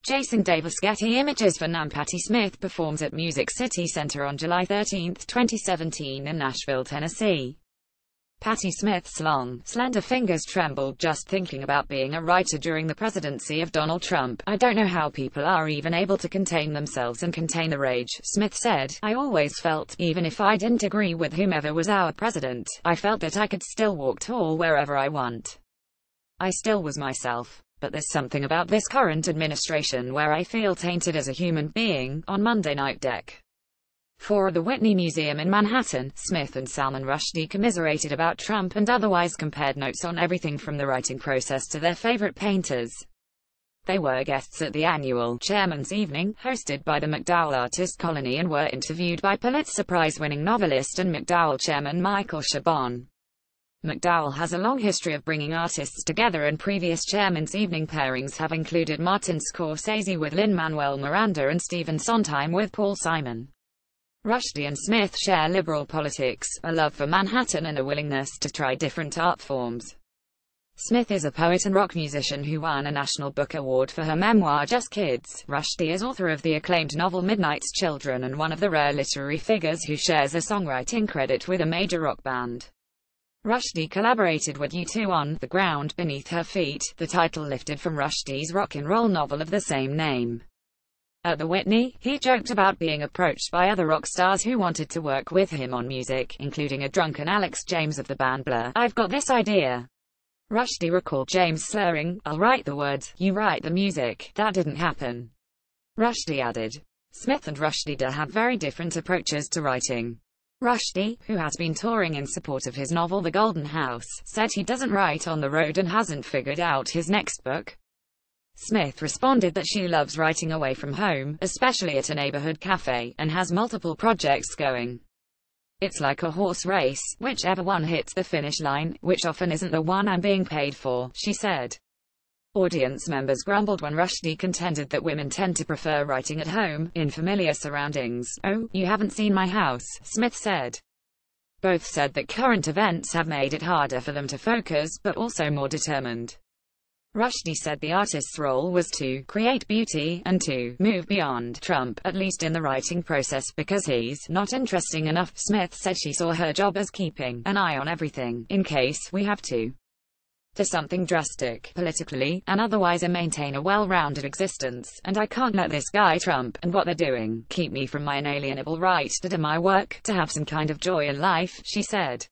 Jason Davis. Getty Images. Patti Smith performs at Music City Center on July 13, 2017 in Nashville, Tennessee. Patti Smith's long, slender fingers trembled just thinking about being a writer during the presidency of Donald Trump. "I don't know how people are even able to contain themselves and contain the rage," Smith said. "I always felt, even if I didn't agree with whomever was our president, I felt that I could still walk tall wherever I want. I still was myself. But there's something about this current administration where I feel tainted as a human being." On Monday night, Deck 4 at the Whitney Museum in Manhattan, Smith and Salman Rushdie commiserated about Trump and otherwise compared notes on everything from the writing process to their favorite painters. They were guests at the annual Chairman's Evening, hosted by the MacDowell Artist Colony, and were interviewed by Pulitzer Prize-winning novelist and MacDowell chairman Michael Chabon. MacDowell has a long history of bringing artists together, and previous Chairman's Evening pairings have included Martin Scorsese with Lin-Manuel Miranda and Stephen Sondheim with Paul Simon. Rushdie and Smith share liberal politics, a love for Manhattan, and a willingness to try different art forms. Smith is a poet and rock musician who won a National Book Award for her memoir Just Kids. Rushdie is author of the acclaimed novel Midnight's Children and one of the rare literary figures who shares a songwriting credit with a major rock band. Rushdie collaborated with U2 on The Ground Beneath Her Feet, the title lifted from Rushdie's rock and roll novel of the same name. At the Whitney, he joked about being approached by other rock stars who wanted to work with him on music, including a drunken Alex James of the band Blur. "I've got this idea." Rushdie recalled James slurring, "I'll write the words, you write the music." That didn't happen. Rushdie added. Smith and Rushdie have very different approaches to writing. Rushdie, who has been touring in support of his novel The Golden House, said he doesn't write on the road and hasn't figured out his next book. Smith responded that she loves writing away from home, especially at a neighborhood cafe, and has multiple projects going. "It's like a horse race, whichever one hits the finish line, which often isn't the one I'm being paid for," she said. Audience members grumbled when Rushdie contended that women tend to prefer writing at home, in familiar surroundings. "Oh, you haven't seen my house," Smith said. Both said that current events have made it harder for them to focus, but also more determined. Rushdie said the artist's role was to create beauty, and to move beyond Trump, at least in the writing process, because he's not interesting enough. Smith said she saw her job as keeping an eye on everything, in case we have to do something drastic, politically, and otherwise, and maintain a well-rounded existence, and I can't let this guy Trump, and what they're doing, keep me from my inalienable right to do my work, to have some kind of joy in life, she said.